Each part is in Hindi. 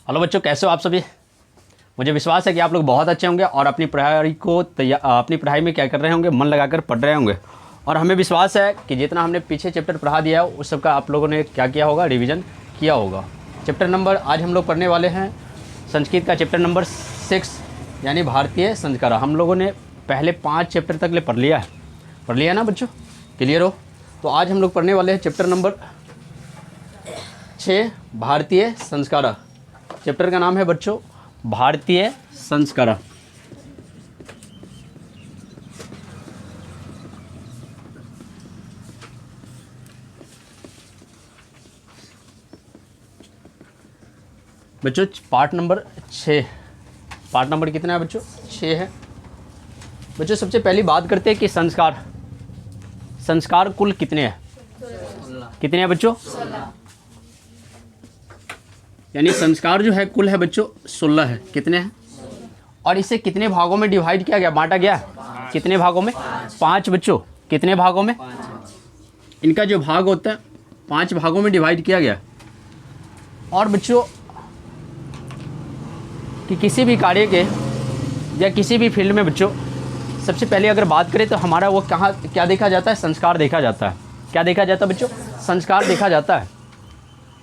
हेलो बच्चों, कैसे हो आप सभी। मुझे विश्वास है कि आप लोग बहुत अच्छे होंगे और अपनी पढ़ाई में क्या कर रहे होंगे, मन लगाकर पढ़ रहे होंगे। और हमें विश्वास है कि जितना हमने पीछे चैप्टर पढ़ा दिया है उस सब का आप लोगों ने क्या किया होगा, रिवीजन किया होगा। चैप्टर नंबर आज हम लोग पढ़ने वाले हैं संस्कृत का चैप्टर नंबर 6 यानी भारतीय संस्कार। हम लोगों ने पहले 5 चैप्टर तक ले पढ़ लिया ना बच्चों, क्लियर हो। तो आज हम लोग पढ़ने वाले हैं चैप्टर नंबर 6 भारतीय संस्कार। चैप्टर का नाम है बच्चों भारतीय संस्कार। बच्चों पार्ट नंबर 6, पार्ट नंबर कितना है बच्चों, 6 है। बच्चों सबसे पहली बात करते हैं कि संस्कार कुल कितने हैं, कितने हैं बच्चों, यानी संस्कार जो है कुल है बच्चों 16 है। कितने हैं और इसे कितने भागों में डिवाइड किया गया, बांटा गया, कितने भागों में, 5 बच्चों। कितने भागों में, इनका जो भाग होता है 5 भागों में डिवाइड किया गया। और बच्चों कि किसी भी कार्य के या किसी भी फील्ड में बच्चों सबसे पहले अगर बात करें तो हमारा वो कहाँ क्या देखा जाता है, संस्कार देखा जाता है। क्या देखा जाता है बच्चों, संस्कार देखा जाता है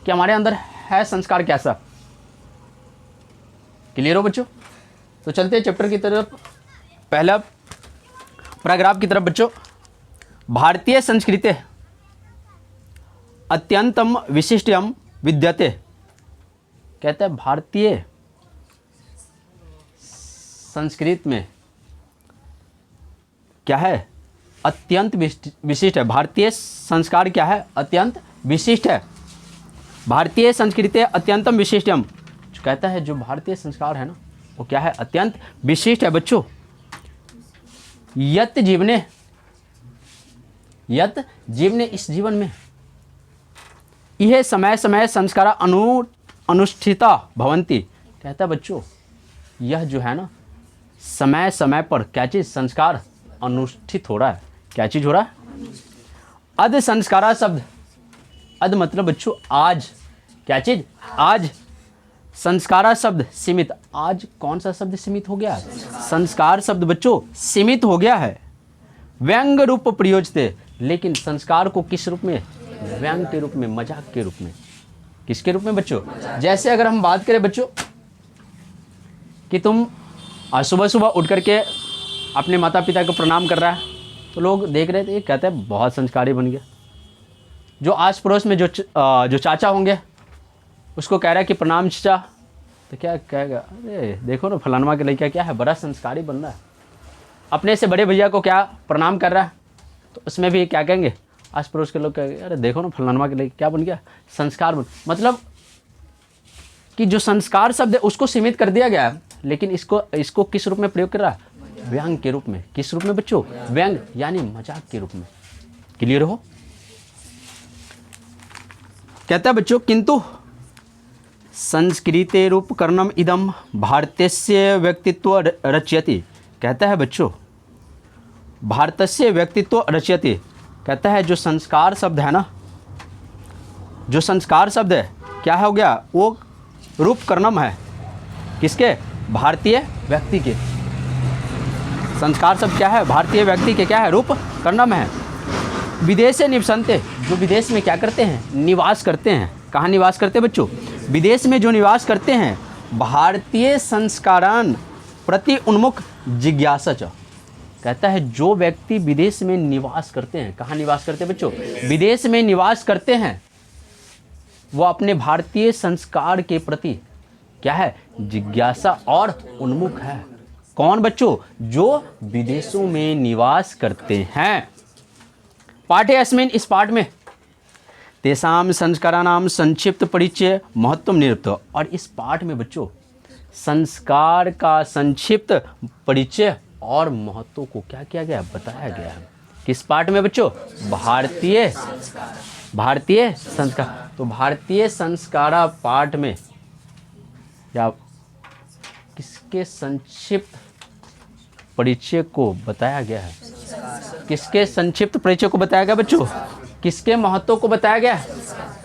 कि हमारे अंदर है संस्कार कैसा। क्लियर हो बच्चों। तो चलते हैं चैप्टर की तरफ, पहला पैराग्राफ की तरफ बच्चों। भारतीय संस्कृति अत्यंतम विशिष्टम विद्यते, कहता है भारतीय संस्कृत में क्या है, अत्यंत विशिष्ट है। भारतीय संस्कार क्या है, अत्यंत विशिष्ट है। भारतीय संस्कृति अत्यंतम विशिष्टम, कहता है जो भारतीय संस्कार है ना वो क्या है, अत्यंत विशिष्ट है बच्चों। यत जीवने इस जीवन में यह समय समय संस्कार अनुष्ठिता भवंती, कहता है बच्चों यह जो है ना समय समय पर क्या चीज़, संस्कार अनुष्ठित हो रहा है। क्या चीज़ हो रहा है, अध संस्कारा शब्द, अध मतलब बच्चों आज, क्या चीज़, आज। संस्कारा शब्द सीमित, आज कौन सा शब्द सीमित हो गया है, संस्कार शब्द बच्चों सीमित हो गया है। व्यंग रूप प्रयोजते, लेकिन संस्कार को किस रूप में, व्यंग के रूप में, मजाक के रूप में। किसके रूप में बच्चों, जैसे अगर हम बात करें बच्चों कि तुम सुबह सुबह उठ करके अपने माता पिता को प्रणाम कर रहा है तो लोग देख रहे थे, ये कहते हैं बहुत संस्कारी बन गया। जो आस पड़ोस में जो चाचा होंगे उसको कह रहा है कि प्रणाम चाचा, तो क्या कहेगा, अरे देखो ना फलानवा के लड़का क्या है, बड़ा संस्कारी बन रहा है। अपने से बड़े भैया को क्या प्रणाम कर रहा है तो उसमें भी क्या कहेंगे, आस पड़ोस के लोग कहेंगे अरे देखो ना फलानवा के लड़का क्या बन गया, संस्कार बन। मतलब कि जो संस्कार शब्द है उसको सीमित कर दिया गया है, लेकिन इसको किस रूप में प्रयोग कर रहा है, व्यंग के रूप में। किस रूप में बच्चों, व्यंग यानी मजाक के रूप में। क्लियर हो। कहता है बच्चों किंतु संस्कृते रूप कर्णम इदम भारतस्य व्यक्तित्व रचयति, कहता है बच्चों भारतस्य व्यक्तित्व रचयति, कहता है जो संस्कार शब्द है ना, जो संस्कार शब्द है क्या हो गया, वो रूप कर्णम है किसके, भारतीय व्यक्ति के। संस्कार शब्द क्या है, भारतीय व्यक्ति के क्या है, रूप कर्णम है। विदेश निवसन्ते, जो विदेश में क्या करते हैं, निवास करते हैं। कहाँ निवास करते हैं बच्चों, विदेश में जो निवास करते हैं। भारतीय संस्कारान प्रति उन्मुख जिज्ञासा च, कहता है जो व्यक्ति विदेश में निवास करते हैं, कहाँ निवास करते हैं बच्चों, विदेश में निवास करते हैं, वो अपने भारतीय संस्कार के प्रति क्या है, जिज्ञासा और उन्मुख है। कौन बच्चों, जो विदेशों में निवास करते हैं। पाठे अस्मिन्, इस पाठ में तेषाम संस्काराणाम संक्षिप्त परिचय महत्व निरूपित, और इस पाठ में बच्चों संस्कार का संक्षिप्त परिचय और महत्व को क्या किया गया, बताया गया है। किस पाठ में बच्चों, भारतीय संस्कार। तो भारतीय संस्कारा पाठ में या किसके संक्षिप्त परिचय को बताया गया है, किसके संक्षिप्त परिचय को बताया गया बच्चों, किसके महत्व को बताया गया,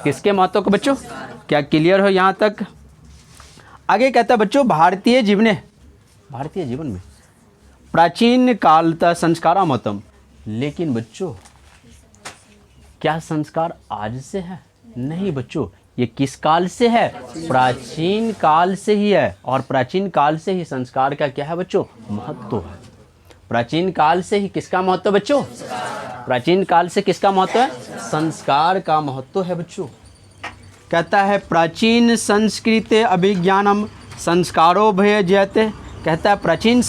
किसके महत्व को बच्चों, क्या क्लियर हो यहाँ तक। आगे कहता है बच्चों, भारतीय जीवन में प्राचीन कालतः संस्कारा मतम। लेकिन बच्चों, क्या संस्कार आज से है? नहीं बच्चों, ये किस काल से है? प्राचीन काल से ही है। और प्राचीन काल से ही संस्कार का क्या है बच्चों? महत्व है। प्राचीन काल से ही किसका महत्व बच्चों? प्राचीन काल से किसका महत्व है? संस्कार का महत्व है बच्चों। कहता है प्राचीन संस्कृते अभिज्ञानम संस्कारो भय जयते। कहता है प्राचीन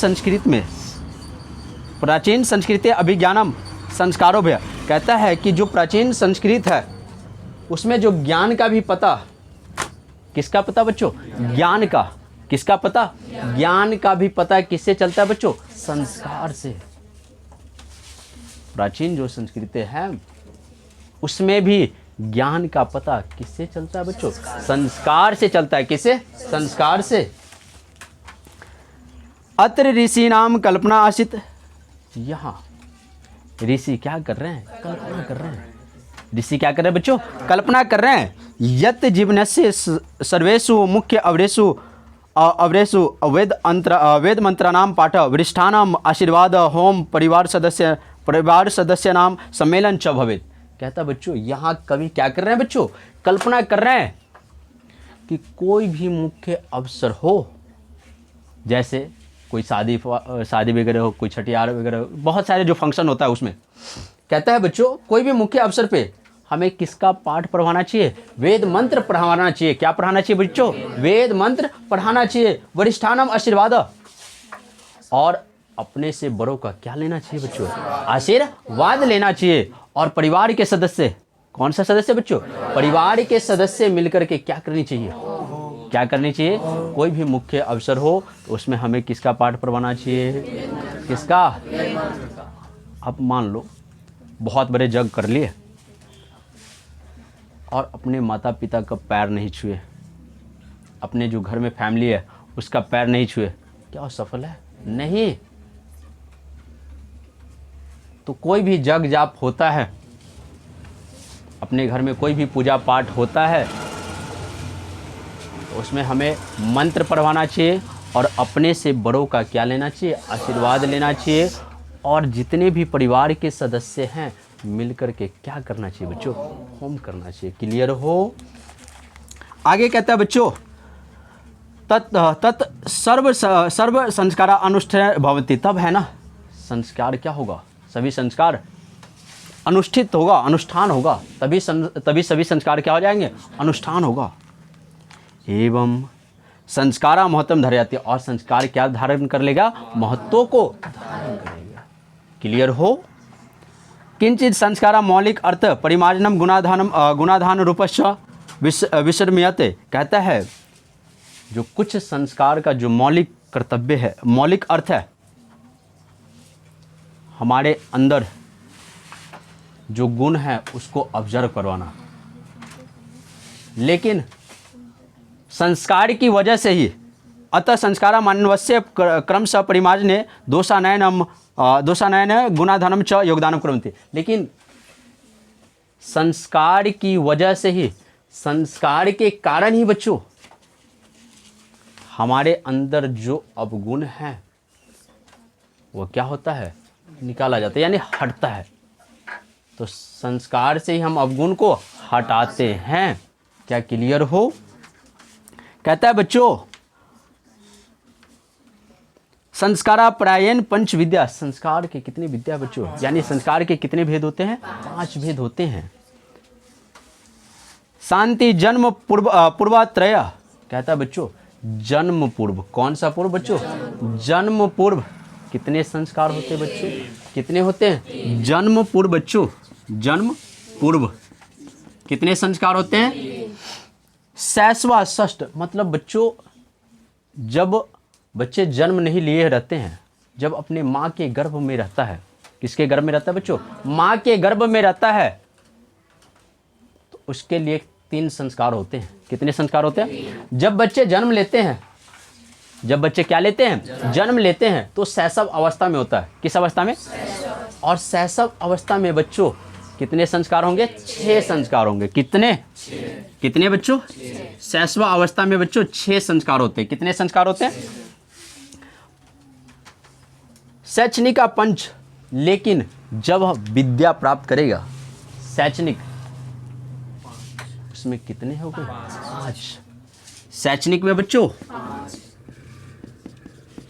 संस्कृति अभिज्ञानम संस्कारो भय। कहता है कि जो प्राचीन संस्कृत है उसमें जो ज्ञान का भी पता, किसका पता बच्चों? ज्ञान का। किसका पता? ज्ञान का भी पता किससे चलता है बच्चों? संस्कार से। प्राचीन जो संस्कृति है उसमें भी ज्ञान का पता किससे चलता है बच्चों? संस्कार से चलता है। किससे? संस्कार से। अत्र ऋषि नाम कल्पना आसित। यहाँ ऋषि क्या कर रहे हैं? कल्पना कर रहे हैं। ऋषि क्या कर रहे हैं बच्चों? कल्पना कर रहे हैं। यत् जीवनस्य सर्वेषु मुख्य अवरेषु वेद मंत्राणाम पाठ वरिष्ठानाम आशीर्वाद होम परिवार सदस्य नाम सम्मेलन च भवेत्। कहता बच्चों, यहाँ कवि क्या कर रहे हैं बच्चों? कल्पना कर रहे हैं कि कोई भी मुख्य अवसर हो, जैसे कोई शादी वगैरह हो, कोई छठियार वगैरह हो, बहुत सारे जो फंक्शन होता है उसमें। कहता है बच्चों, कोई भी मुख्य अवसर पे हमें किसका पाठ पढ़वाना चाहिए? वेद मंत्र पढ़ाना चाहिए। क्या पढ़ाना चाहिए बच्चों? वेद मंत्र पढ़ाना चाहिए। वरिष्ठानम आशीर्वाद। और अपने से बड़ों का क्या लेना चाहिए बच्चों? आशीर्वाद लेना चाहिए। और परिवार के सदस्य, कौन सा सदस्य बच्चों? परिवार के सदस्य मिलकर के क्या करनी चाहिए? क्या करनी चाहिए? कोई भी मुख्य अवसर हो तो उसमें हमें किसका पाठ पढ़वाना चाहिए? किसका? अब मान लो बहुत बड़े जग कर लिए और अपने माता पिता का पैर नहीं छुए, अपने जो घर में फैमिली है उसका पैर नहीं छुए, क्या वो सफल है? नहीं। तो कोई भी जग जाप होता है, अपने घर में कोई भी पूजा पाठ होता है तो उसमें हमें मंत्र पढ़वाना चाहिए और अपने से बड़ों का क्या लेना चाहिए? आशीर्वाद लेना चाहिए। और जितने भी परिवार के सदस्य हैं मिलकर के क्या करना चाहिए बच्चों? होम करना चाहिए। क्लियर हो? आगे कहता है बच्चों, तत् सर्व संस्कार अनुष्ठित भवति। तब है ना संस्कार क्या होगा? सभी संस्कार अनुष्ठित होगा, अनुष्ठान होगा। तभी सभी संस्कार क्या हो जाएंगे? अनुष्ठान होगा। एवं संस्कारा महत्व धरयति। और संस्कार क्या धारण कर लेगा? महत्व को धारण करेगा। क्लियर हो? किंचित संस्कारा मौलिक अर्थ परिमार्जनम गुणाधान रूपश्च विसर्म्यते। कहता है जो कुछ संस्कार का जो मौलिक कर्तव्य है, मौलिक अर्थ है, हमारे अंदर जो गुण है उसको ऑब्जर्व करवाना। लेकिन संस्कार की वजह से ही अतः संस्कारा मानवस्य क्रमशः परिमार्जने दोषानयन गुणाधनम च योगदानम कुर्वन्ति। लेकिन संस्कार की वजह से ही, संस्कार के कारण ही बच्चों हमारे अंदर जो अवगुण है वो क्या होता है? निकाला जाता है, यानी हटता है। तो संस्कार से ही हम अवगुण को हटाते हैं। क्या क्लियर हो? कहता है बच्चों, संस्कारा प्रायण पंच विद्या। संस्कार के कितनी विद्या बच्चों? यानी संस्कार के कितने भेद होते हैं? 5 भेद होते हैं। शांति जन्म पूर्वात्रय। कहता है बच्चों जन्म पूर्व। कौन सा पूर्व बच्चों? जन्म पूर्व कितने संस्कार होते हैं बच्चों? कितने होते हैं? जन्म पूर्व बच्चों, जन्म पूर्व कितने संस्कार होते हैं? सैसवा षष्ठ। मतलब बच्चों जब बच्चे जन्म नहीं लिए रहते हैं, जब अपने माँ के गर्भ में रहता है, किसके गर्भ में रहता है बच्चों? माँ के गर्भ में रहता है, तो उसके लिए 3 संस्कार होते हैं। कितने संस्कार होते हैं? जब बच्चे जन्म लेते हैं, जब बच्चे क्या लेते हैं? जन्म लेते हैं, तो शैशव अवस्था में होता है। किस अवस्था में? और शैशव अवस्था में बच्चों कितने संस्कार होंगे? 6 संस्कार होंगे। कितने बच्चों? शैशव अवस्था में बच्चों 6 संस्कार होते हैं। कितने संस्कार होते हैं? शैक्षणिक का पंच, लेकिन जब विद्या प्राप्त करेगा शैक्षणिक, उसमें कितने हो गए? 5। शैक्षणिक में बच्चों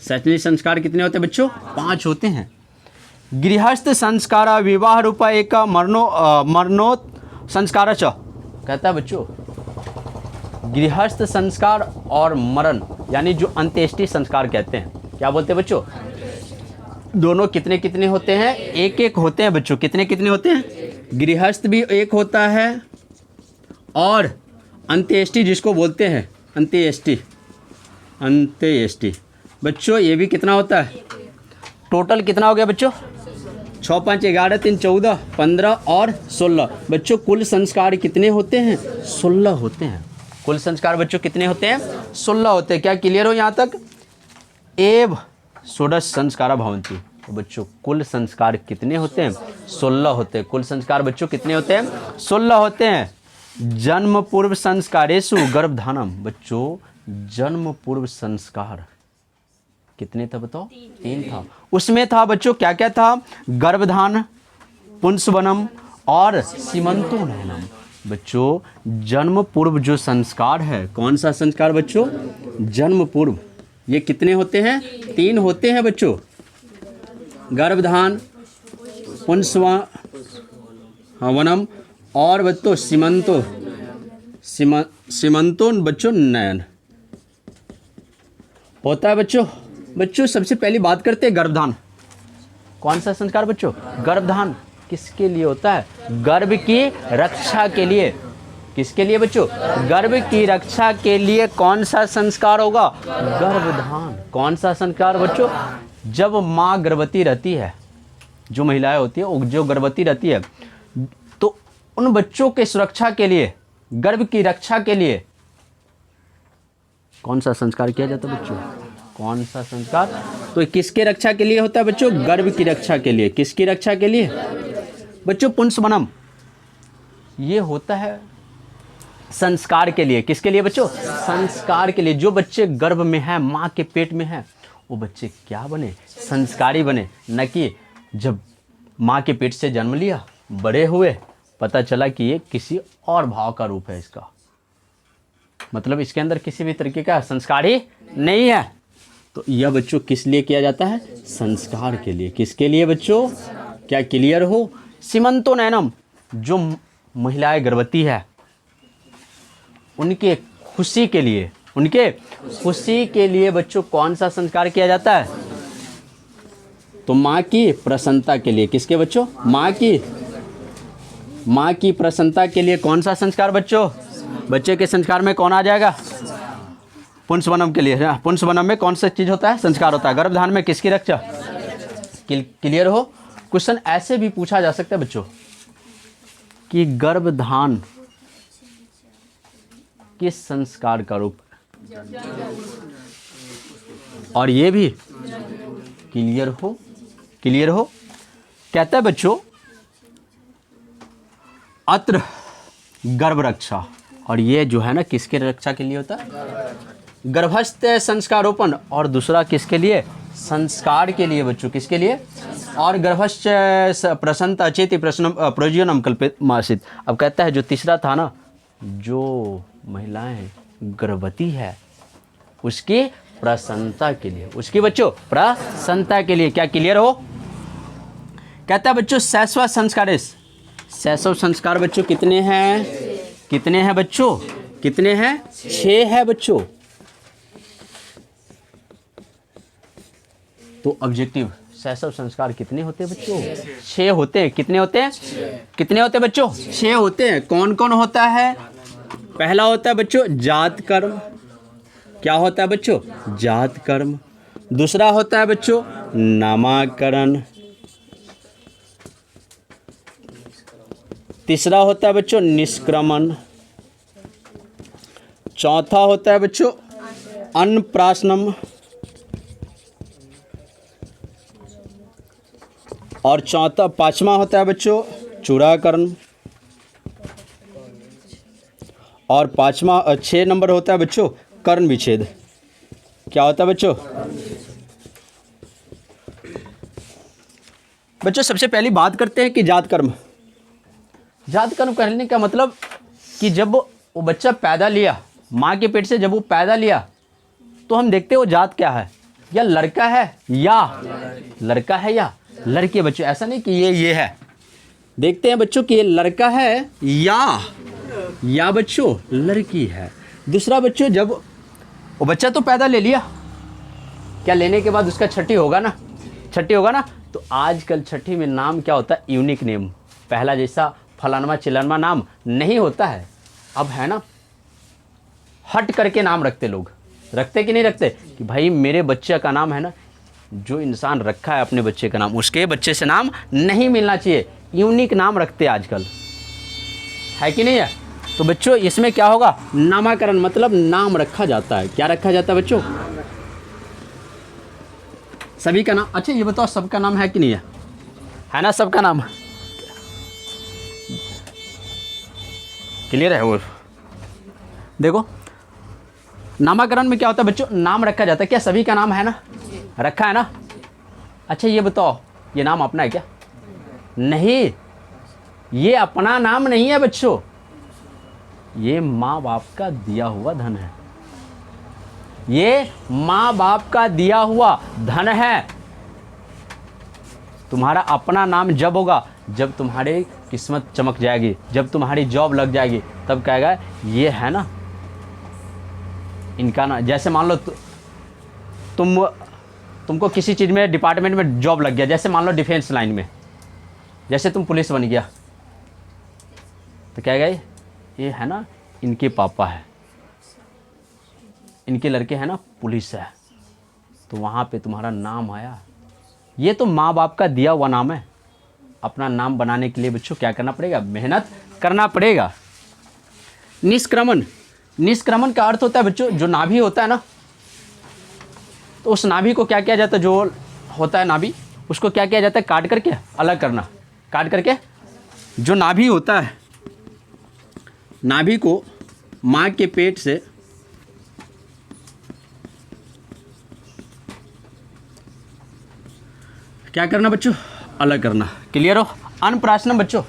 शैक्षणिक संस्कार कितने होते हैं बच्चों? 5 होते हैं। गृहस्थ संस्कार विवाह रूपा एक मरणोत संस्कार च, कहता है बच्चों गृहस्थ संस्कार और मरण यानी जो अंत्येष्टि संस्कार कहते हैं, क्या बोलते हैं बच्चों? दोनों कितने कितने होते हैं? एक एक होते हैं बच्चों। कितने कितने होते हैं? गृहस्थ भी एक होता है और अंत्येष्टि जिसको बोलते हैं अंत्येष्टि बच्चों ये भी कितना होता है? टोटल कितना हो गया बच्चों? 6 5 11 3 14 15 और 16 बच्चों कुल संस्कार कितने होते हैं? 16 होते हैं। कुल संस्कार बच्चों कितने होते हैं? 16 होते हैं। क्या क्लियर हो यहाँ तक? एव षोडश संस्कार भवन्ति। तो बच्चों कुल संस्कार कितने होते हैं? 16 होते हैं। कुल संस्कार बच्चों कितने होते हैं? 16 होते हैं। जन्म पूर्व संस्कारेषु गर्भधानम, बच्चों जन्म पूर्व संस्कार कितने था बताओ? 3 था। उसमें था बच्चों क्या क्या था? गर्भधान, पुंसवनम और सीमंतोनयनम। बच्चों जन्म पूर्व जो संस्कार है, कौन सा संस्कार बच्चों? जन्म पूर्व। ये कितने होते हैं? 3 होते हैं बच्चों। गर्भधान, पुंसवनम और बच्चों सीमंतोन बच्चों नयन होता है बच्चों। बच्चों सबसे पहली बात करते हैं गर्भधान। कौन सा संस्कार बच्चों? गर्भधान किसके लिए होता है? गर्भ की रक्षा के लिए। किसके लिए बच्चों? गर्भ की रक्षा के लिए कौन सा संस्कार होगा? गर्भधान। कौन सा संस्कार बच्चों? जब माँ गर्भवती रहती है, जो महिलाएं होती है जो गर्भवती रहती है, तो उन बच्चों के सुरक्षा के लिए, गर्भ की रक्षा के लिए कौन सा संस्कार किया जाता है बच्चों? कौन सा संस्कार? तो किसके रक्षा के लिए होता है बच्चों? गर्भ की रक्षा के लिए। किसकी रक्षा के लिए बच्चों? पुंसवनम। ये होता है संस्कार के लिए। किसके लिए बच्चों? संस्कार के लिए। जो बच्चे गर्भ में हैं, माँ के पेट में हैं, वो बच्चे क्या बने? संस्कारी बने। न कि जब माँ के पेट से जन्म लिया, बड़े हुए, पता चला कि ये किसी और भाव का रूप है इसका, मतलब इसके अंदर किसी भी तरीके का संस्कार ही नहीं है। तो यह बच्चों किस लिए किया जाता है? संस्कार के लिए। किसके लिए बच्चों? क्या क्लियर हो? सीमंतोनयनम, जो महिलाएं गर्भवती है उनके खुशी के लिए, उनके खुशी के लिए बच्चों कौन सा संस्कार किया जाता है? तो माँ की प्रसन्नता के लिए। किसके बच्चों? माँ की प्रसन्नता के लिए कौन सा संस्कार बच्चों? बच्चे के संस्कार में कौन आ जाएगा? पुंसवनम के लिए। पुंसवनम में कौन सा चीज होता है? संस्कार होता है। गर्भधान में किसकी रक्षा? क्लियर हो? क्वेश्चन ऐसे भी पूछा जा सकता है बच्चों कि गर्भधान किस संस्कार का रूप है? और ये भी क्लियर हो? कहता है बच्चों अत्र गर्भ रक्षा, और ये जो है ना किसके रक्षा के लिए होता है? गर्भस्थ संस्कारोपण। और दूसरा किसके लिए? संस्कार के लिए बच्चों। किसके लिए? और गर्भस्थ प्रसन्नता चेति प्रयोजनम कल्पित मासित। अब कहता है जो तीसरा था ना, जो महिलाएं गर्भवती है उसकी प्रसन्नता के लिए, उसकी बच्चों प्रसन्नता के लिए। क्या क्लियर हो? कहता है बच्चों शैशव संस्कारेश। शैशव संस्कार बच्चों कितने हैं? कितने हैं बच्चों? कितने हैं? 6 है बच्चों। तो ऑब्जेक्टिव शैशव संस्कार कितने होते हैं बच्चों? 6 होते हैं। कितने होते हैं? कितने होते हैं बच्चों? 6 होते हैं। कौन कौन होता है? पहला होता है बच्चों जात कर्म। क्या होता है बच्चों? जात कर्म। दूसरा होता है बच्चों नामकरण। तीसरा होता है बच्चों निष्क्रमण। चौथा होता है बच्चों अन्नप्राशनम। और पांचवा होता है बच्चों चूड़ाकरण, और 6 नंबर होता है बच्चों कर्ण विच्छेद। क्या होता है बच्चों? बच्चों सबसे पहली बात करते हैं कि जात कर्म। जात कर्म करने का मतलब कि जब वो बच्चा पैदा लिया माँ के पेट से, जब वो पैदा लिया तो हम देखते हैं वो जात क्या है, या लड़का है या लड़का है या लड़की है। बच्चों ऐसा नहीं कि ये है, देखते हैं बच्चों कि ये लड़का है या बच्चों लड़की है। दूसरा बच्चों, जब वो बच्चा तो पैदा ले लिया, क्या लेने के बाद उसका छठी होगा ना, तो आजकल छठी में नाम क्या होता है? Unique name. पहला जैसा फलानवा चिलानवा नाम नहीं होता है, अब है ना हट करके नाम रखते लोग। रखते कि नहीं रखते कि भाई मेरे बच्चे का नाम है ना, जो इंसान रखा है अपने बच्चे का नाम, उसके बच्चे से नाम नहीं मिलना चाहिए, यूनिक नाम रखते आजकल, है कि नहीं है? तो बच्चों इसमें क्या होगा? नामकरण, मतलब नाम रखा जाता है। क्या रखा जाता है बच्चों? सभी का नाम। अच्छा ये बताओ सबका नाम है कि नहीं है ना? सबका नाम क्लियर है? वो देखो नामकरण में क्या होता है बच्चों? नाम रखा जाता है। क्या सभी का नाम है ना? रखा है ना? अच्छा ये बताओ ये नाम अपना है क्या? नहीं, ये अपना नाम नहीं है बच्चों, ये माँ बाप का दिया हुआ धन है। ये माँ बाप का दिया हुआ धन है। तुम्हारा अपना नाम जब होगा जब तुम्हारी किस्मत चमक जाएगी, जब तुम्हारी जॉब लग जाएगी, तब कहेगा ये है ना इनका ना। जैसे मान लो तुमको किसी चीज़ में डिपार्टमेंट में जॉब लग गया, जैसे मान लो डिफेंस लाइन में, जैसे तुम पुलिस बन गया, तो कहेगा ये है ना इनके पापा है, इनके लड़के हैं ना पुलिस है, तो वहाँ पे तुम्हारा नाम आया। ये तो माँ बाप का दिया हुआ नाम है। अपना नाम बनाने के लिए बच्चों क्या करना पड़ेगा? मेहनत करना पड़ेगा। निष्क्रमण का अर्थ होता है बच्चों जो नाभि होता है ना, तो उस नाभि को क्या किया जाता है? जो होता है नाभि, उसको क्या किया जाता है? काट करके अलग करना। काट करके जो नाभि होता है, नाभि को माँ के पेट से क्या करना बच्चों? अलग करना। क्लियर हो? अन्नप्राशनम बच्चों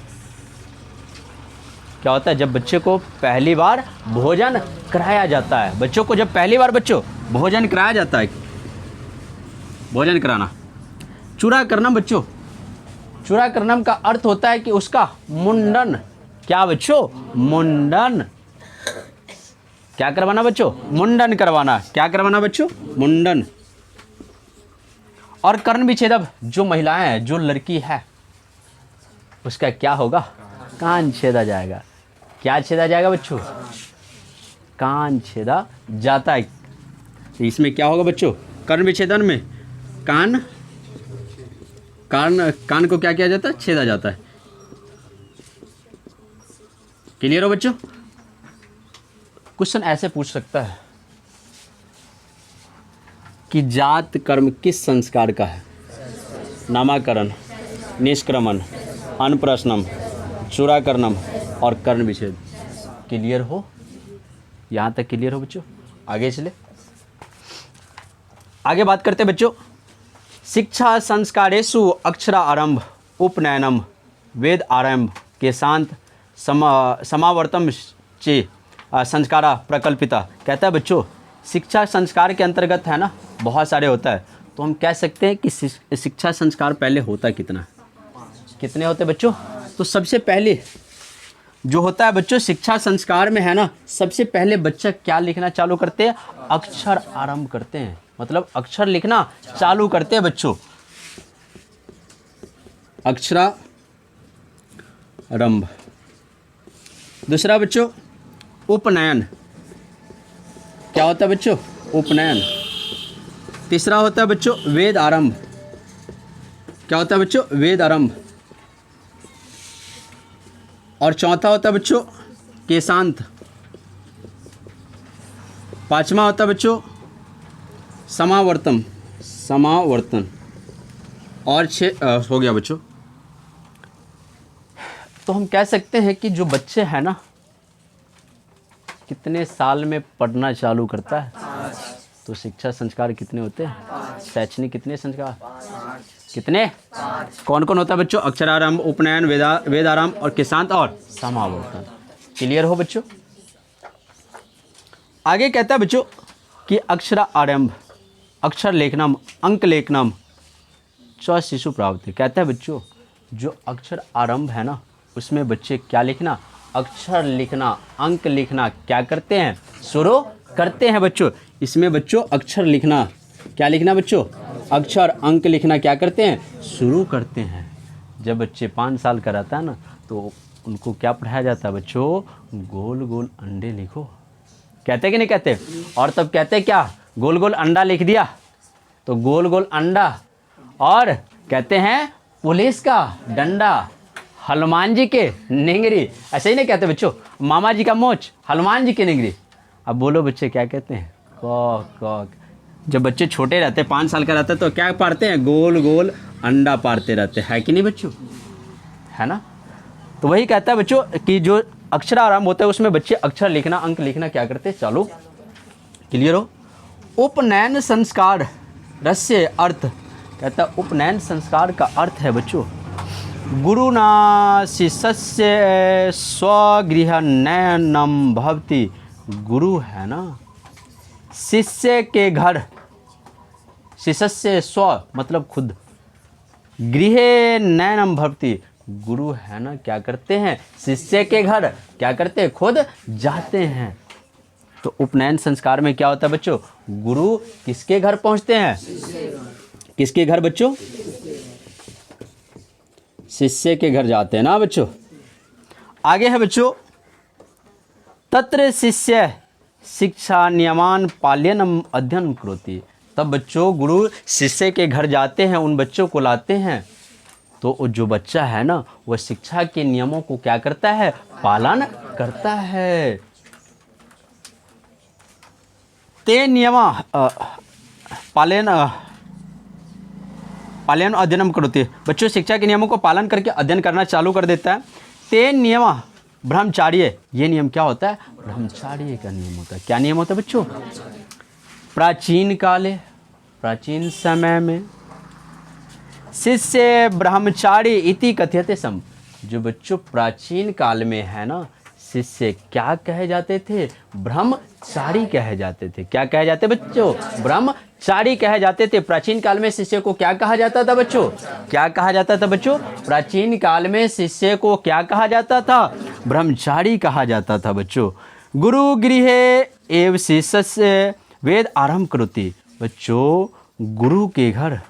क्या होता है? जब बच्चे को पहली बार भोजन कराया जाता है, बच्चों को जब पहली बार बच्चों भोजन कराया जाता है, भोजन कराना। चूड़ाकरणम बच्चों, चूड़ाकरणम का अर्थ होता है कि उसका मुंडन। क्या बच्चों? मुंडन। क्या करवाना बच्चों? मुंडन करवाना। क्या करवाना बच्चों? मुंडन। और कर्ण विच्छेदन, जो महिलाएं हैं, जो लड़की है, उसका क्या होगा? कान छेदा जाएगा। क्या छेदा जाएगा बच्चों? कान छेदा जाता है। तो इसमें क्या होगा बच्चों? कर्ण विच्छेदन में कान को क्या किया जाता है? छेदा जाता है। क्लियर हो बच्चों? क्वेश्चन ऐसे पूछ सकता है कि जात कर्म किस संस्कार का है? नामकरण, निष्क्रमण, अन्नप्राशनम, चूड़ाकरणम और कर्ण विच्छेद। क्लियर हो? यहाँ तक क्लियर हो बच्चों? आगे चले, आगे बात करते हैं बच्चों। शिक्षा संस्कारेषु अक्षरा आरंभ उपनयनम वेद आरंभ के शांत समावर्तम चे संस्कारा प्रकल्पिता। कहता है बच्चों शिक्षा संस्कार के अंतर्गत है ना बहुत सारे होता है, तो हम कह सकते हैं कि शिक्षा संस्कार पहले होता कितना? कितने होते बच्चों? तो सबसे पहले जो होता है बच्चों शिक्षा संस्कार में है ना, सबसे पहले बच्चा क्या लिखना चालू करते हैं? अक्षर आरंभ करते हैं, मतलब अक्षर लिखना चालू करते हैं बच्चों। अक्षरारंभ। दूसरा बच्चों उपनयन। क्या होता है बच्चों? उपनयन। तीसरा होता है बच्चों वेद आरंभ। क्या होता है बच्चों? वेद आरंभ। और चौथा होता है बच्चों केशांत। पांचवा होता है बच्चों समावर्तन। और हो गया बच्चों तो हम कह सकते हैं कि जो बच्चे हैं ना, कितने साल में पढ़ना चालू करता है? तो शिक्षा संस्कार कितने होते हैं? शैक्षणिक कितने संस्कार? कितने? कौन कौन होता है बच्चों? अक्षरारंभ, उपनयन, वेदारंभ और किसांत और समावर्तन। क्लियर हो बच्चों? आगे कहता है बच्चों कि अक्षरारंभ, अक्षर लेखनम, अंक लेखनम च शिशु प्राप्ति। कहता है बच्चों जो अक्षर आरंभ है ना, उसमें बच्चे क्या लिखना? अक्षर लिखना, अंक लिखना क्या करते हैं? शुरू करते हैं बच्चों। इसमें बच्चों अक्षर लिखना, क्या लिखना बच्चों? अक्षर, अंक लिखना क्या करते हैं? शुरू करते हैं। जब बच्चे 5 साल का रहता है ना, तो उनको क्या पढ़ाया जाता है बच्चों? गोल गोल अंडे लिखो। कहते कि नहीं कहते? और तब कहते क्या? गोल गोल अंडा लिख दिया तो गोल गोल अंडा, और कहते हैं पुलिस का डंडा, हनुमान जी के निंगरी, ऐसे ही नहीं कहते बच्चों? मामा जी का मोच, हनुमान जी की निंगरी। अब बोलो बच्चे क्या कहते हैं? Cock cock. जब बच्चे छोटे रहते हैं, 5 साल का रहता है, तो क्या पारते हैं? गोल गोल अंडा पारते रहते हैं, है कि नहीं बच्चों? है ना? तो वही कहता है बच्चों कि जो अक्षर आरंभ होता है उसमें बच्चे अक्षर लिखना, अंक लिखना क्या करते हैं? चालू। क्लियर हो? उपनयन संस्कार रस्य अर्थ, कहता है उपनयन संस्कार का अर्थ है बच्चों गुरुना शिष्यस्य स्वगृह नयनम भवति। गुरु है ना, शिष्य के घर, शिष्यस्य स्व मतलब खुद, गृह नयनम भवति, गुरु है ना क्या करते हैं? शिष्य के घर क्या करते हैं? खुद जाते हैं। तो उपनयन संस्कार में क्या होता है बच्चों? गुरु किसके घर पहुंचते हैं? किसके घर बच्चों? शिष्य के घर जाते हैं ना बच्चों। आगे है बच्चों तत्र शिष्य शिक्षा नियमान पाल्यनम अध्ययन करोति। तब बच्चों गुरु शिष्य के घर जाते हैं, उन बच्चों को लाते हैं, तो जो बच्चा है ना वह शिक्षा के नियमों को क्या करता है? पालन करता है। ते नियम पालन अध्ययनम करोति। बच्चों शिक्षा के नियमों को पालन करके अध्ययन करना चालू कर देता है। ते नियम ब्रह्मचार्य, ये नियम क्या होता है? ब्रह्मचार्य का नियम होता है। क्या नियम होता है बच्चों? प्राचीन काले, प्राचीन समय में शिष्य ब्रह्मचारी इति कथ्यते सम। जो बच्चों प्राचीन काल में है ना, शिष्य क्या कहे जाते थे? ब्रह्मचारी कहे जाते थे। क्या कहे जाते बच्चों? ब्रह्मचारी कहे जाते थे। प्राचीन काल में शिष्य को क्या कहा जाता था बच्चों? क्या कहा जाता था बच्चों? प्राचीन काल में शिष्य को क्या कहा जाता था? ब्रह्मचारी कहा जाता था बच्चों। गुरु गृह एवं शिष्य वेद आरंभ करोति। बच्चों गुरु के घर,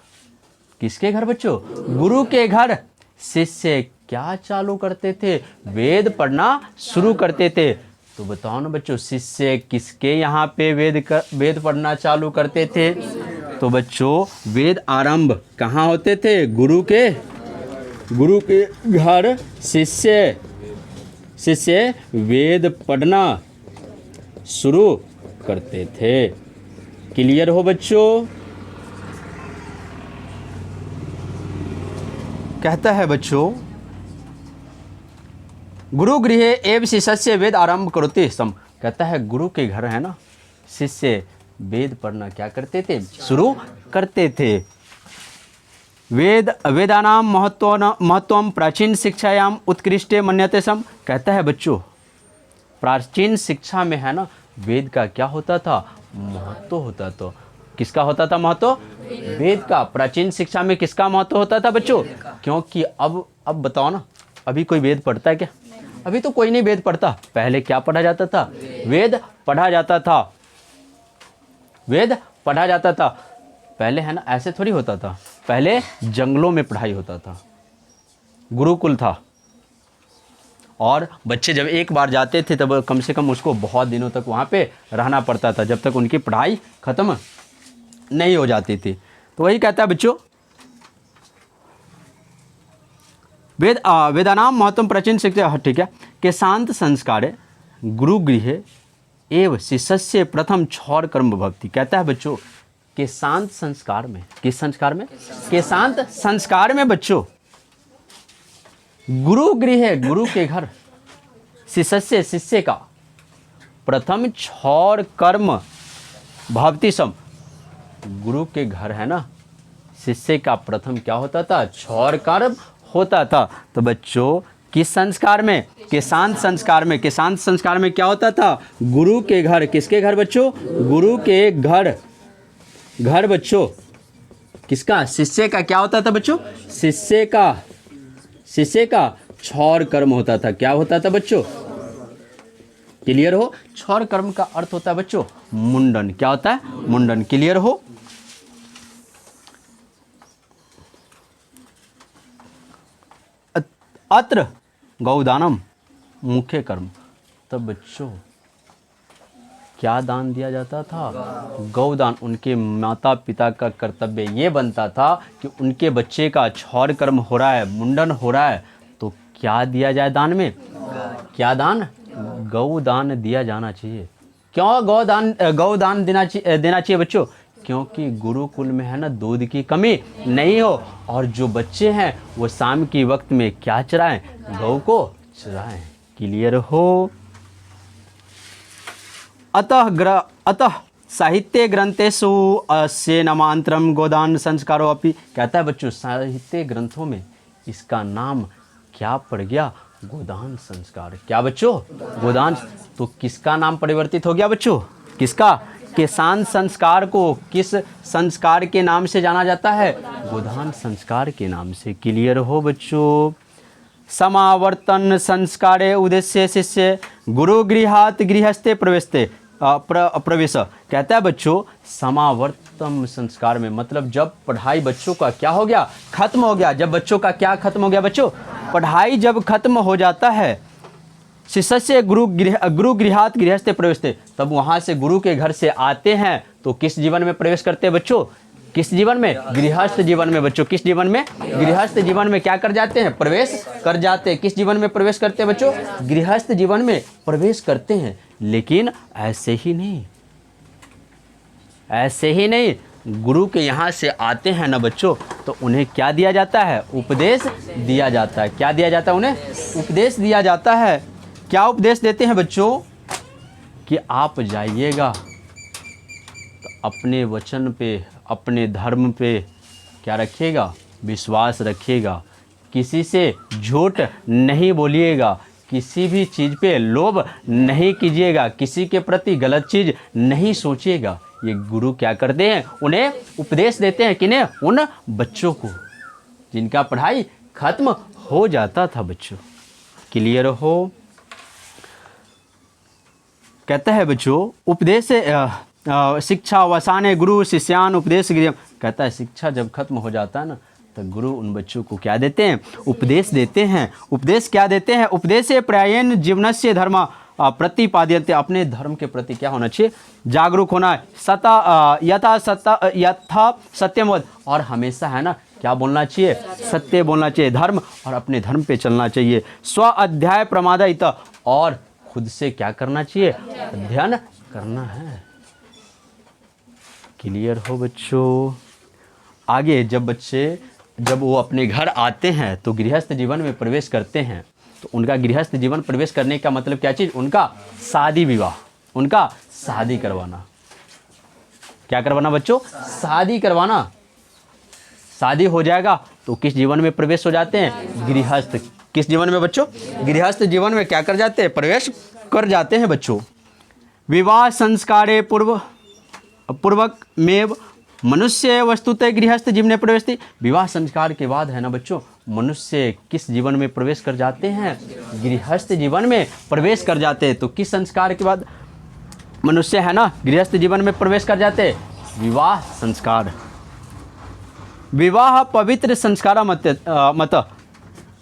किसके घर बच्चों? गुरु के घर शिष्य क्या चालू करते थे? वेद पढ़ना शुरू करते थे। तो बताओ ना बच्चों शिष्य किसके यहाँ पे वेद पढ़ना चालू करते थे? तो बच्चों वेद आरंभ कहाँ होते थे? गुरु के घर शिष्य वेद पढ़ना शुरू करते थे। क्लियर हो बच्चों? कहता है बच्चों गुरु गृह एवं शिष्य वेद आरंभ करोति सम। कहता है गुरु के घर है ना, शिष्य वेद पढ़ना क्या करते थे? शुरू करते थे। वेदानाम महत्वम प्राचीन शिक्षायाम उत्कृष्टे मन्यते सम। कहता है बच्चों प्राचीन शिक्षा में है ना वेद का क्या होता था? महत्व होता था। किसका होता था महत्व? वेद का। प्राचीन शिक्षा में किसका महत्व होता था बच्चों? क्योंकि अब बताओ ना, अभी कोई वेद पढ़ता है क्या? अभी तो कोई नहीं वेद पढ़ता। पहले क्या पढ़ा जाता था? वेद पढ़ा जाता था। वेद पढ़ा जाता था। पहले है ना ऐसे थोड़ी होता था। पहले जंगलों में पढ़ाई होता था, गुरुकुल था, और बच्चे जब एक बार जाते थे तब कम से कम उसको बहुत दिनों तक वहाँ पे रहना पड़ता था, जब तक उनकी पढ़ाई ख़त्म नहीं हो जाती थी। तो वही कहता है बच्चों वेदानाम महत्वम प्राचीन शिक्षा, ठीक है, के शांत संस्कार गुरु गृह एवं शिष्य प्रथम क्षौर कर्म भक्ति। कहता है बच्चों के शांत संस्कार में, किस संस्कार में? के शांत संस्कार में बच्चों गुरु गृह, गुरु के घर, शिष्य, शिष्य का प्रथम क्षौर कर्म भवति सम। गुरु के घर है ना, शिष्य का प्रथम क्या होता था? क्षौर कर्म होता था। तो बच्चों किस संस्कार में? केशांत संस्कार में। केशांत संस्कार में क्या होता था? गुरु के घर। किसके घर बच्चों? गुरु के घर। घर बच्चों किसका? शिष्य का। क्या होता था बच्चों? शिष्य का। शिष्य का क्षौर कर्म होता था। क्या होता था बच्चों? क्लियर हो? क्षौर कर्म का अर्थ होता है बच्चों मुंडन। क्या होता है? मुंडन। क्लियर हो? अत्र गौदानम मुख्य कर्म। तब बच्चों क्या दान दिया जाता था? गौदान। उनके माता पिता का कर्तव्य ये बनता था कि उनके बच्चे का क्षौर कर्म हो रहा है, मुंडन हो रहा है, तो क्या दिया जाए दान में? क्या दान? गौदान दिया जाना चाहिए। क्यों गौदान देना चाहिए बच्चों? क्योंकि गुरुकुल में है ना दूध की कमी नहीं हो, और जो बच्चे हैं वो शाम की वक्त में क्या चराएं? गौ को चराएं। क्लियर हो? अतः साहित्य ग्रंथेषु अस्य नामांतरम गोदान संस्कारो अपि। कहता है बच्चों साहित्य ग्रंथों में इसका नाम क्या पड़ गया? गोदान संस्कार। क्या बच्चों? गोदान। तो किसका नाम परिवर्तित हो गया बच्चों? किसका? केशांत संस्कार को किस संस्कार के नाम से जाना जाता है? गोदान संस्कार के नाम से। क्लियर हो बच्चों? समावर्तन संस्कारे उद्देश्य शिष्य गुरु गृहात गृहस्थे प्रवेश। कहता है बच्चों समावर्तन संस्कार में मतलब जब पढ़ाई बच्चों का क्या हो गया? खत्म हो गया। जब बच्चों का क्या खत्म हो गया बच्चों? पढ़ाई जब खत्म हो जाता है, शिष्य से गुरु गृहात गृहस्थे प्रवेश, तब वहां से गुरु के घर से आते हैं तो किस जीवन में प्रवेश करते हैं बच्चों? किस जीवन में? गृहस्थ जीवन में बच्चों। किस जीवन में? गृहस्थ जीवन में क्या कर जाते हैं? प्रवेश कर जाते हैं। किस जीवन में प्रवेश करते हैं बच्चों? गृहस्थ जीवन में प्रवेश करते हैं। लेकिन ऐसे ही नहीं, ऐसे ही नहीं, गुरु के यहाँ से आते हैं ना बच्चों, तो उन्हें क्या दिया जाता है? उपदेश दिया जाता है। क्या दिया जाता है? उन्हें उपदेश दिया जाता है। क्या उपदेश देते हैं बच्चों? कि आप जाइएगा तो अपने वचन पे, अपने धर्म पे क्या रखिएगा? विश्वास रखिएगा। किसी से झूठ नहीं बोलिएगा, किसी भी चीज़ पे लोभ नहीं कीजिएगा, किसी के प्रति गलत चीज़ नहीं सोचिएगा। ये गुरु क्या करते हैं? उन्हें उपदेश देते हैं। किन्हें? उन बच्चों को जिनका पढ़ाई खत्म हो जाता था बच्चों। क्लियर हो? कहता है बच्चों उपदेश शिक्षा वसाने गुरु शिष्यान उपदेश गृह। कहता है शिक्षा जब खत्म हो जाता है ना तो गुरु उन बच्चों को क्या देते हैं? उपदेश देते हैं। उपदेश क्या देते हैं? उपदेश प्रायेण जीवनस्य धर्म प्रतिपाद्यन्ते। अपने धर्म के प्रति क्या होना चाहिए? जागरूक होना है। यथा सत्यम वद। और हमेशा है ना क्या बोलना चाहिए? सत्य बोलना चाहिए। धर्म और अपने धर्म पे चलना चाहिए। स्व अध्याय प्रमादित। और खुद से क्या करना चाहिए? अध्ययन करना है। क्लियर हो बच्चों? आगे जब वो अपने घर आते हैं तो गृहस्थ जीवन में प्रवेश करते हैं, तो उनका गृहस्थ जीवन प्रवेश करने का मतलब क्या चीज़? उनका शादी विवाह, उनका शादी करवाना। क्या करवाना बच्चों? शादी करवाना। शादी हो जाएगा तो किस जीवन में प्रवेश हो जाते हैं? गृहस्थ। किस जीवन में बच्चों? गृहस्थ जीवन में क्या कर जाते हैं? प्रवेश कर जाते हैं बच्चों। विवाह संस्कारे पूर्वक मेव मनुष्य वस्तुतः गृहस्थ जीवन प्रवेश थी। विवाह संस्कार के बाद है ना बच्चों मनुष्य किस जीवन में प्रवेश कर जाते हैं? गृहस्थ जीवन में प्रवेश कर जाते हैं। तो किस संस्कार के बाद मनुष्य है ना गृहस्थ जीवन में प्रवेश कर जाते हैं? विवाह संस्कार। विवाह पवित्र संस्कार मत।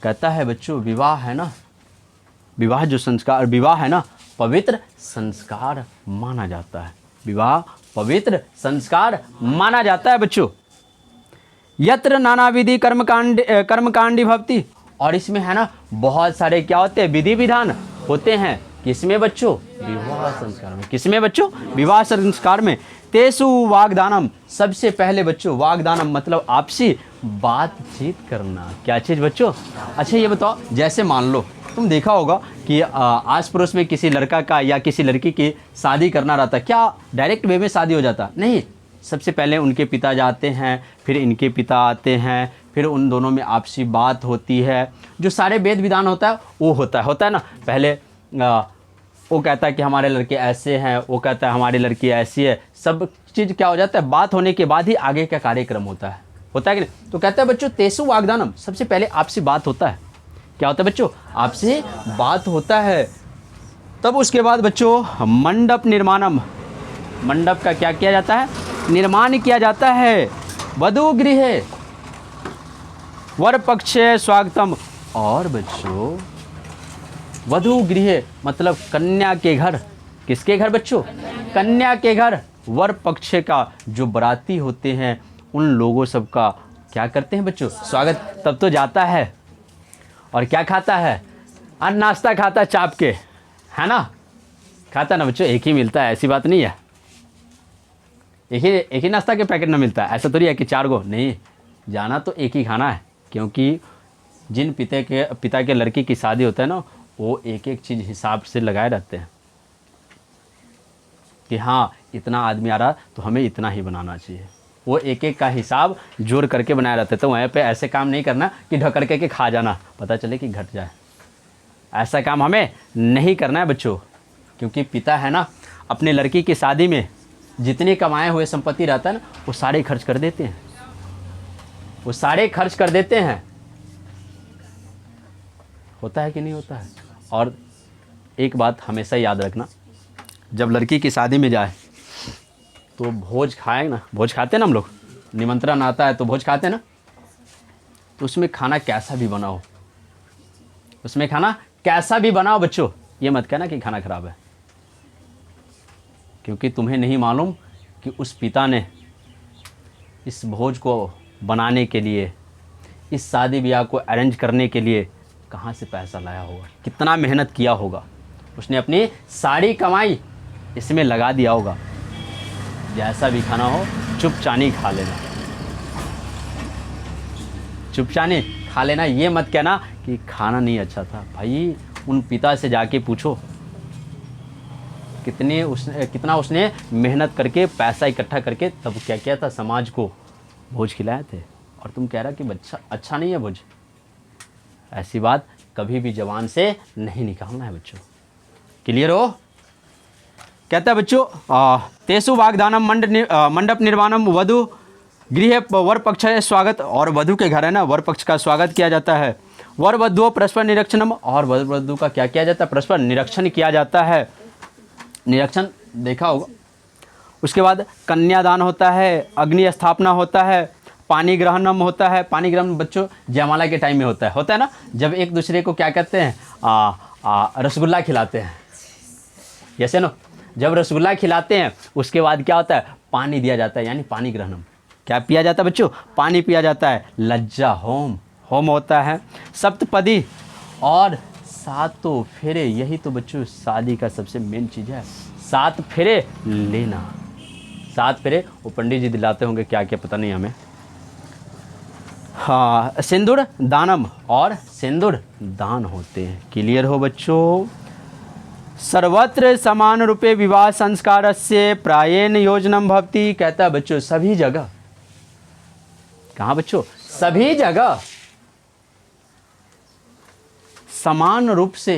कहता है बच्चों विवाह है ना, विवाह जो संस्कार, विवाह है ना पवित्र संस्कार माना जाता है। विवाह पवित्र संस्कार माना जाता है बच्चों। यत्र नाना विधि कर्मकांडी भवति। और इसमें है ना बहुत सारे क्या होते हैं? विधि विधान होते हैं। किसमें बच्चों? विवाह संस्कार में। किसमें बच्चों? विवाह संस्कार में। तेसु वाग्दानम। सबसे पहले बच्चों वाग्दानम मतलब आपसी बातचीत करना। क्या चीज़ बच्चों? अच्छा ये बताओ, जैसे मान लो तुम देखा होगा कि आस पड़ोस में किसी लड़का का या किसी लड़की की शादी करना रहता, क्या डायरेक्ट वे में शादी हो जाता? नहीं, सबसे पहले उनके पिता जाते हैं, फिर इनके पिता आते हैं, फिर उन दोनों में आपसी बात होती है, जो सारे वेद विधान होता है वो होता है ना। पहले वो कहता है कि हमारे लड़के ऐसे हैं, वो कहता है हमारी लड़की ऐसी है, सब चीज़ क्या हो जाता है, बात होने के बाद ही आगे का कार्यक्रम होता है कि नहीं? तो कहता है बच्चों तेसु वाग्दानम, सबसे पहले आपसी बात होता है। क्या होता है बच्चों? आपसे बात होता है। तब उसके बाद बच्चों मंडप निर्माणम, मंडप का क्या किया जाता है? निर्माण किया जाता है। वधू गृह वर पक्षे स्वागतम, और बच्चों वधू गृह मतलब कन्या के घर। किसके घर बच्चों? कन्या के घर। वर पक्ष का जो बराती होते हैं उन लोगों सब का क्या करते हैं बच्चों? स्वागत। तब तो जाता है और क्या खाता है? और नाश्ता खाता है चाप के, है ना? खाता ना बच्चों, एक ही मिलता है, ऐसी बात नहीं है। एक ही नाश्ता के पैकेट ना मिलता है, ऐसा तो नहीं है कि 4 गो, नहीं, जाना तो एक ही खाना है। क्योंकि जिन पिता के लड़की की शादी होता है ना, वो एक एक चीज़ हिसाब से लगाए रहते हैं कि हाँ इतना आदमी आ रहा तो हमें इतना ही बनाना चाहिए। वो एक एक का हिसाब जोड़ करके बनाए रहते। तो वहाँ पे ऐसे काम नहीं करना कि ढकड़ के खा जाना, पता चले कि घट जाए, ऐसा काम हमें नहीं करना है बच्चों। क्योंकि पिता है ना, अपने लड़की की शादी में जितने कमाए हुए संपत्ति रहता है ना, वो सारे खर्च कर देते हैं, वो सारे खर्च कर देते हैं। होता है कि नहीं होता है? और एक बात हमेशा याद रखना, जब लड़की की शादी में जाए तो भोज खाए ना, भोज खाते हैं ना हम लोग, निमंत्रण आता है तो भोज खाते हैं ना, तो उसमें खाना कैसा भी बनाओ, उसमें खाना कैसा भी बनाओ बच्चों, ये मत कहना कि खाना खराब है। क्योंकि तुम्हें नहीं मालूम कि उस पिता ने इस भोज को बनाने के लिए, इस शादी ब्याह को अरेंज करने के लिए कहाँ से पैसा लाया होगा, कितना मेहनत किया होगा। उसने अपनी सारी कमाई इसमें लगा दिया होगा। जैसा भी खाना हो चुपचानी खा लेना, चुपचानी खा लेना। ये मत कहना कि खाना नहीं अच्छा था। भाई उन पिता से जाके पूछो कितना उसने मेहनत करके पैसा इकट्ठा करके तब क्या किया था, समाज को भोज खिलाए थे, और तुम कह रहा कि बच्चा अच्छा नहीं है भोज। ऐसी बात कभी भी जबान से नहीं निकालना है बच्चों। क्लियर हो? कहता है बच्चों तेसु वाग्दानम मंडप निर्माणम वधु गृह वर पक्ष है स्वागत, और वधु के घर है ना, वर पक्ष का स्वागत किया जाता है। वर वधु परस्पर निरीक्षणम, और वर वधु का क्या किया जाता है? परस्पर निरीक्षण किया जाता है। निरीक्षण देखा होगा। उसके बाद कन्यादान होता है, अग्नि स्थापना होता है, पानी ग्रहणम होता है। पानी ग्रहण बच्चों जयमाला के टाइम में होता है ना, जब एक दूसरे को क्या कहते हैं, रसगुल्ला खिलाते हैं, जैसे ना जब रसगुल्ला खिलाते हैं उसके बाद क्या होता है? पानी दिया जाता है, यानी पानी ग्रहणम। क्या पिया जाता है बच्चों? पानी पिया जाता है। लज्जा होम होता है। सप्तपदी और 7 फेरे, यही तो बच्चों शादी का सबसे मेन चीज़ है। 7 फेरे लेना, 7 फेरे वो पंडित जी दिलाते होंगे, क्या क्या पता नहीं हमें। हाँ, सिंदूर दानम, और सिंदूर दान होते हैं। क्लियर हो बच्चों? सर्वत्र समान रूपे विवाह संस्कार से प्रायेण योजनम भवति। कहता है बच्चों सभी जगह, कहाँ बच्चों? सभी जगह समान रूप से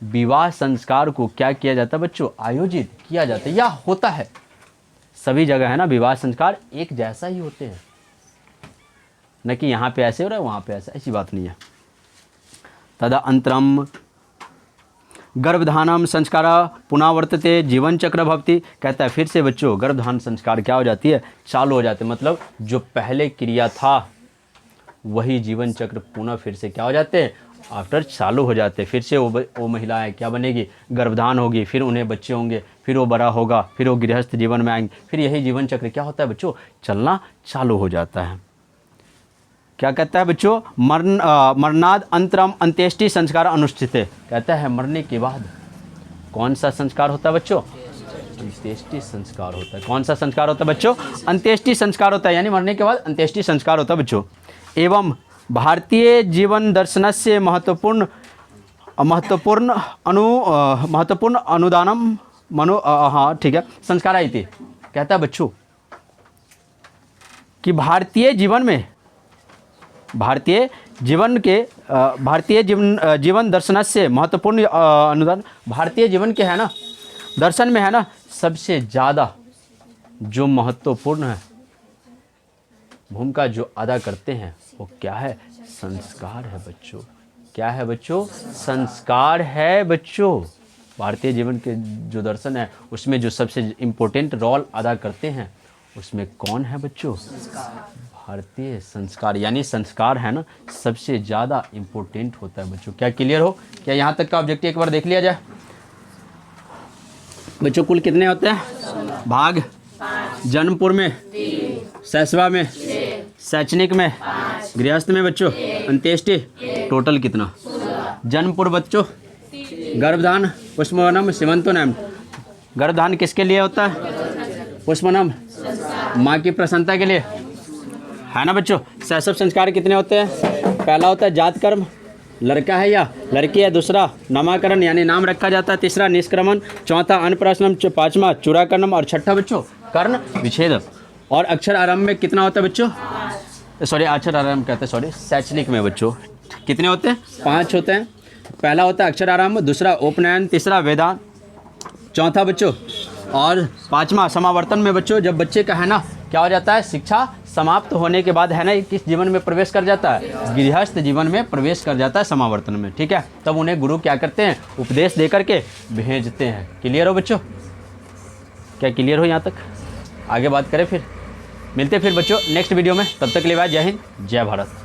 विवाह संस्कार को क्या किया जाता है बच्चों? आयोजित किया जाता है या होता है। सभी जगह है ना, विवाह संस्कार एक जैसा ही होते हैं, न कि यहाँ पे ऐसे हो रहा है वहाँ पे ऐसा, ऐसी बात नहीं है। तदा अंतरम गर्भधानम संस्कार पुनरावर्तते जीवन चक्र भवति। कहता है फिर से बच्चों गर्भधान संस्कार क्या हो जाती है? चालू हो जाते हैं। मतलब जो पहले क्रिया था वही जीवन चक्र पुनः फिर से क्या हो जाते हैं? आफ्टर चालू हो जाते हैं। फिर से वो महिलाएं क्या बनेगी? गर्भधान होगी, फिर उन्हें बच्चे होंगे, फिर वो बड़ा होगा, फिर वो गृहस्थ जीवन में आएंगे, फिर यही जीवन चक्र क्या होता है बच्चों? चलना चालू हो जाता है। क्या कहता है बच्चों? मरणाद अंतरम अंत्येष्टि संस्कार अनुष्ठित है। कहता है मरने के बाद कौन सा संस्कार होता है बच्चों? अंत्येष्टि संस्कार होता है। कौन सा संस्कार होता है बच्चों? अंत्येष्टि संस्कार होता है, यानी मरने के बाद अंत्येष्टि संस्कार होता है बच्चों। एवं भारतीय जीवन दर्शनस्य महत्वपूर्ण अनुदानम हाँ ठीक है, संस्कार आई थी। कहता है बच्चों कि भारतीय जीवन दर्शन से महत्वपूर्ण अनुदान, भारतीय जीवन के है ना, दर्शन में है ना, सबसे ज़्यादा जो महत्वपूर्ण है भूमिका जो अदा करते हैं वो क्या है? संस्कार है बच्चों। क्या है बच्चों? संस्कार है बच्चों। भारतीय जीवन के जो दर्शन है उसमें जो सबसे इम्पोर्टेंट रोल अदा करते हैं उसमें कौन है बच्चों? भारतीय संस्कार, यानी संस्कार है ना सबसे ज़्यादा इम्पोर्टेंट होता है बच्चों। क्या क्लियर हो? क्या यहाँ तक का ऑब्जेक्टिव एक बार देख लिया जाए बच्चों? कुल कितने होते हैं भाग? जन्मपुर में, सैसवा में, शैक्षणिक में, गृहस्थ में बच्चों, अंत्येष्टि, टोटल कितना? जन्मपुर बच्चों, गर्भधान, पुष्पवनम, सीमंतोनयन। गर्भधान किसके लिए होता है? पुष्पवनम माँ की प्रसन्नता के लिए, है ना बच्चों। शैशव संस्कार कितने होते हैं? पहला होता है जात कर्म, लड़का है या लड़की है। दूसरा नामकरण यानी नाम रखा जाता है। तीसरा निष्क्रमण, चौथा अन्नप्राशनम, पांचवा चूड़ाकर्णम और छठा बच्चों कर्ण विच्छेद। और अक्षर आरंभ में कितना होता है बच्चों? सॉरी अक्षर आरंभ कहते हैं, सॉरी शैक्षणिक में बच्चों कितने होते हैं? 5 होते हैं। पहला होता है अक्षर आरंभ, दूसरा उपनयन, तीसरा वेदांत, चौथा बच्चों और पांचवा समावर्तन में बच्चों। जब बच्चे का है ना क्या हो जाता है? शिक्षा समाप्त होने के बाद है ना किस जीवन में प्रवेश कर जाता है? गृहस्थ जीवन में प्रवेश कर जाता है, समावर्तन में। ठीक है, तब उन्हें गुरु क्या करते हैं? उपदेश दे करके भेजते हैं। क्लियर हो बच्चों? क्या क्लियर हो यहाँ तक? आगे बात करें फिर, मिलते फिर बच्चों नेक्स्ट वीडियो में। तब तक के लिए बाय, जय हिंद, जय भारत।